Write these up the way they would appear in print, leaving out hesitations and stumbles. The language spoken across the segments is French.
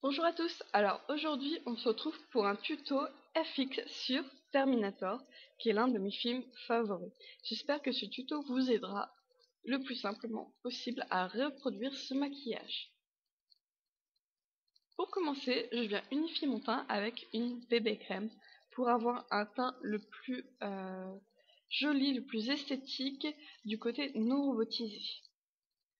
Bonjour à tous, alors aujourd'hui on se retrouve pour un tuto FX sur Terminator, qui est l'un de mes films favoris. J'espère que ce tuto vous aidera le plus simplement possible à reproduire ce maquillage. Pour commencer, je viens unifier mon teint avec une bébé crème pour avoir un teint le plus joli, le plus esthétique du côté non robotisé.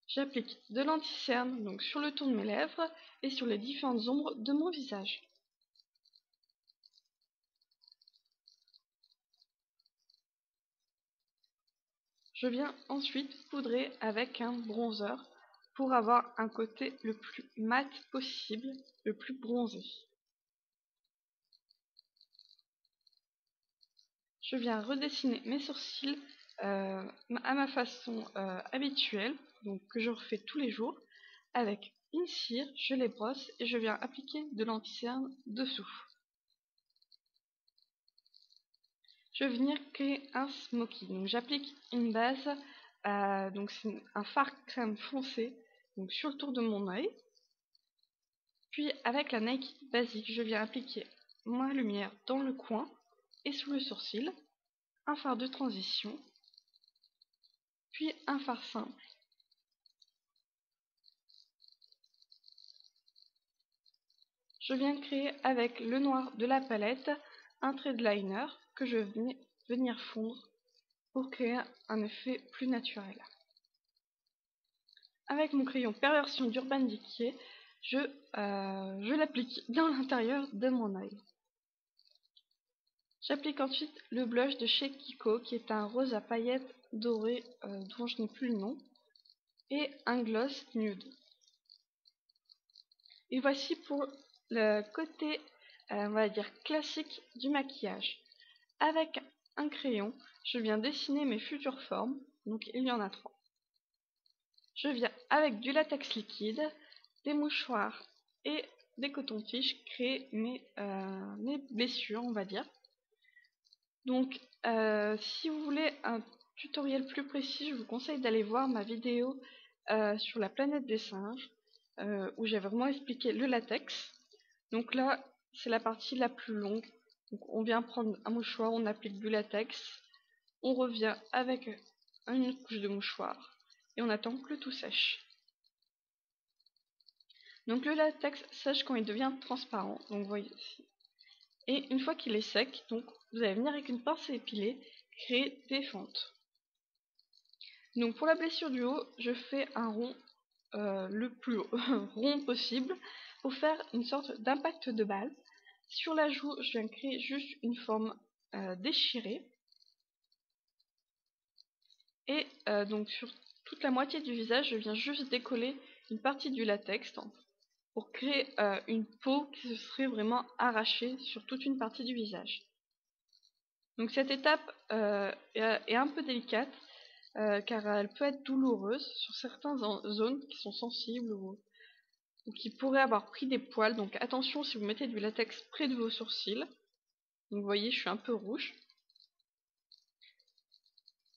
J'applique de l'anti-cerne donc sur le tour de mes lèvres et sur les différentes ombres de mon visage. Je viens ensuite poudrer avec un bronzer pour avoir un côté le plus mat possible, le plus bronzé. Je viens redessiner mes sourcils à ma façon habituelle, donc que je refais tous les jours. Avec une cire, je les brosse et je viens appliquer de l'anti-cerne dessous. Je vais venir créer un smoky. Donc j'applique une base, donc c'est un fard crème foncé, donc sur le tour de mon œil. Puis avec la Nike basique, je viens appliquer ma lumière dans le coin et sous le sourcil, un fard de transition, puis un fard simple. Je viens créer avec le noir de la palette un trait de liner que je vais venir fondre pour créer un effet plus naturel. Avec mon crayon Perversion d'Urban Decay, je l'applique dans l'intérieur de mon œil. J'applique ensuite le blush de chez Kiko, qui est un rose à paillettes dorées dont je n'ai plus le nom, et un gloss nude. Et voici pour le côté, on va dire, classique du maquillage. Avec un crayon, je viens dessiner mes futures formes, donc il y en a 3. Je viens avec du latex liquide, des mouchoirs et des cotons-tiges créer mes blessures, on va dire. Donc si vous voulez un tutoriel plus précis, je vous conseille d'aller voir ma vidéo sur la planète des singes, où j'ai vraiment expliqué le latex. Donc là, c'est la partie la plus longue. Donc on vient prendre un mouchoir, on applique du latex, on revient avec une couche de mouchoir et on attend que le tout sèche. Donc le latex sèche quand il devient transparent, donc vous voyez ici. Et une fois qu'il est sec, donc vous allez venir avec une pince à épiler, créer des fentes. Donc pour la blessure du haut, je fais un rond le plus rond possible pour faire une sorte d'impact de balle. Sur la joue, je viens créer juste une forme déchirée. Et donc sur toute la moitié du visage, je viens juste décoller une partie du latex pour créer une peau qui se serait vraiment arrachée sur toute une partie du visage. Donc cette étape est un peu délicate car elle peut être douloureuse sur certaines zones qui sont sensibles ou qui pourraient avoir pris des poils. Donc attention si vous mettez du latex près de vos sourcils. Donc vous voyez, je suis un peu rouge.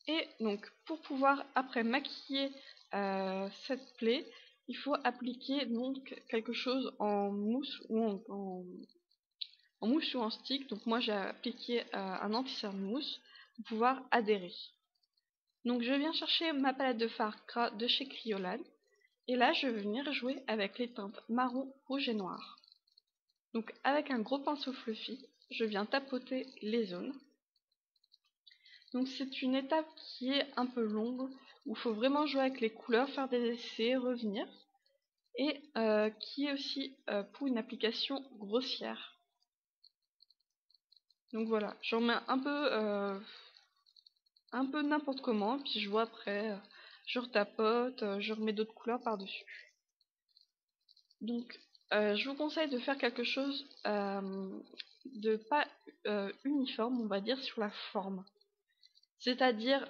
Et donc pour pouvoir après maquiller cette plaie, il faut appliquer donc quelque chose en mousse ou en mousse ou en stick. Donc moi j'ai appliqué un anti-cerne mousse pour pouvoir adhérer. Donc je viens chercher ma palette de fard gras de chez Kryolan. Et là je vais venir jouer avec les teintes marron, rouge et noir. Donc avec un gros pinceau fluffy, je viens tapoter les zones. Donc c'est une étape qui est un peu longue, où il faut vraiment jouer avec les couleurs, faire des essais, revenir. Et qui est aussi pour une application grossière. Donc voilà, j'en mets un peu n'importe comment, puis je vois après, je retapote, je remets d'autres couleurs par-dessus. Donc je vous conseille de faire quelque chose de pas uniforme, on va dire, sur la forme. C'est-à-dire,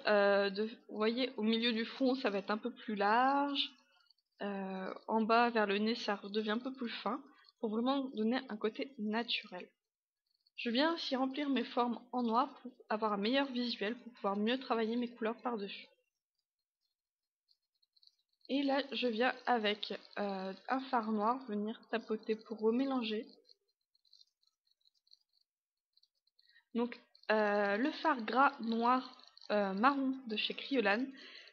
vous voyez, au milieu du front, ça va être un peu plus large. En bas, vers le nez, ça redevient un peu plus fin, pour vraiment donner un côté naturel. Je viens aussi remplir mes formes en noir pour avoir un meilleur visuel, pour pouvoir mieux travailler mes couleurs par-dessus. Et là, je viens avec un fard noir venir tapoter pour remélanger. Donc, le fard gras noir marron de chez Kryolan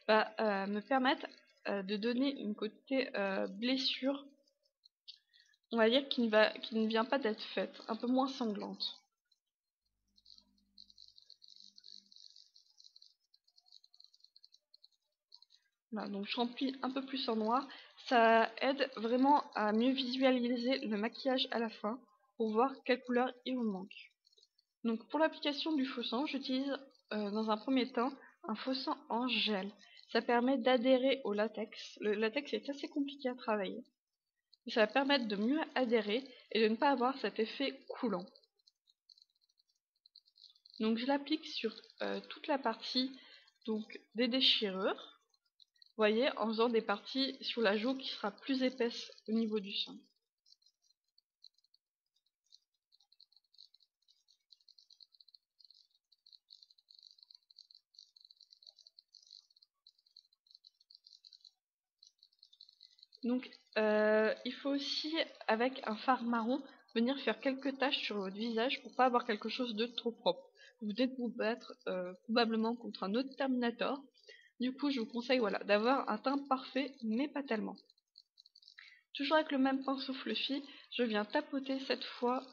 va me permettre de donner une côté blessure, on va dire, qui ne vient pas d'être faite, un peu moins sanglante. Voilà, donc je remplis un peu plus en noir. Ça aide vraiment à mieux visualiser le maquillage à la fin pour voir quelle couleur il vous manque. Donc pour l'application du faux sang, j'utilise dans un premier temps un faux sang en gel. Ça permet d'adhérer au latex. Le latex est assez compliqué à travailler. Ça va permettre de mieux adhérer et de ne pas avoir cet effet coulant. Donc je l'applique sur toute la partie donc, des déchirures. Vous voyez, en faisant des parties sur la joue qui sera plus épaisse au niveau du sang. Donc il faut aussi, avec un fard marron, venir faire quelques taches sur votre visage pour pas avoir quelque chose de trop propre. Vous venez de vous battre probablement contre un autre Terminator. Du coup, je vous conseille voilà, d'avoir un teint parfait, mais pas tellement. Toujours avec le même pinceau fluffy, je viens tapoter cette fois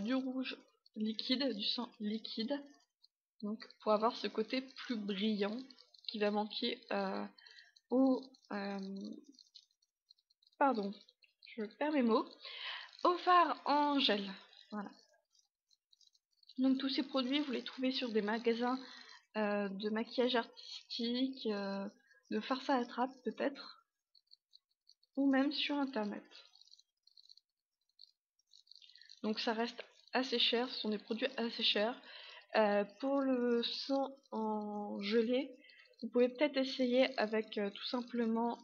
du rouge liquide, du sang liquide, donc pour avoir ce côté plus brillant qui va manquer au... pardon, je perds mes mots. Au fard en gel. Voilà. Donc tous ces produits, vous les trouvez sur des magasins de maquillage artistique, de farce à la trappe peut-être, ou même sur internet. Donc ça reste assez cher, ce sont des produits assez chers. Pour le sang en gelée, vous pouvez peut-être essayer avec tout simplement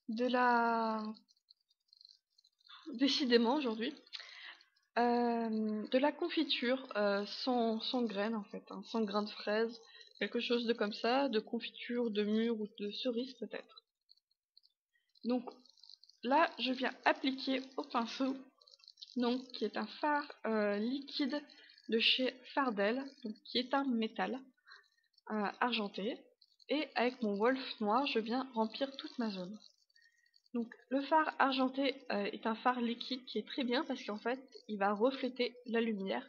de la... Décidément aujourd'hui, de la confiture sans graines en fait, hein, sans grains de fraise, quelque chose de comme ça, de confiture de mûre ou de cerise peut-être. Donc là, je viens appliquer au pinceau, donc qui est un fard liquide de chez Fardel, donc qui est un métal argenté, et avec mon Wolf noir, je viens remplir toute ma zone. Donc le fard argenté est un fard liquide qui est très bien parce qu'en fait il va refléter la lumière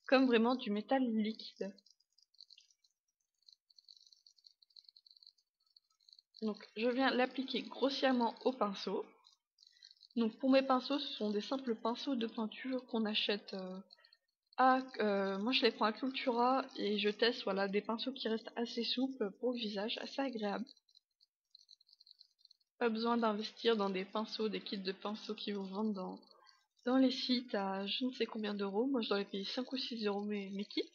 comme vraiment du métal liquide. Donc je viens l'appliquer grossièrement au pinceau. Donc pour mes pinceaux, ce sont des simples pinceaux de peinture qu'on achète moi je les prends à Cultura et je teste voilà, des pinceaux qui restent assez souples pour le visage, assez agréable. Pas besoin d'investir dans des pinceaux, des kits de pinceaux qui vous vendent dans les sites à je ne sais combien d'euros. Moi je dois les payer 5 ou 6 euros mes kits.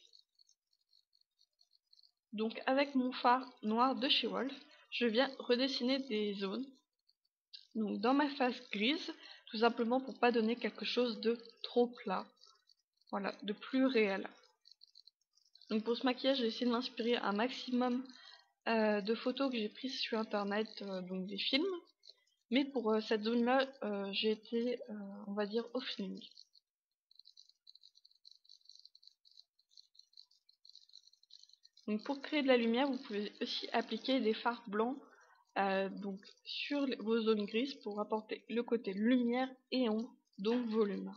Donc avec mon fard noir de chez Wolf, je viens redessiner des zones. Donc dans ma face grise, tout simplement pour pas donner quelque chose de trop plat. Voilà, de plus réel. Donc pour ce maquillage, j'ai essayé de m'inspirer un maximum de photos que j'ai prises sur internet, donc des films. Mais pour cette zone-là, j'ai été, on va dire, au feeling. Donc pour créer de la lumière, vous pouvez aussi appliquer des fards blancs donc sur vos zones grises pour apporter le côté lumière et ombre, donc volume.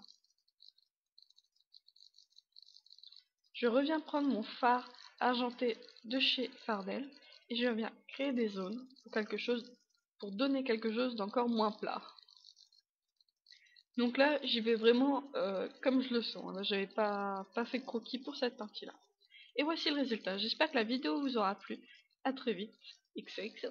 Je reviens prendre mon fard argenté de chez Fardel et je viens créer des zones pour donner quelque chose d'encore moins plat. Donc là, j'y vais vraiment comme je le sens. Là, j'avais pas fait de croquis pour cette partie-là. Et voici le résultat. J'espère que la vidéo vous aura plu. A très vite. XOXO.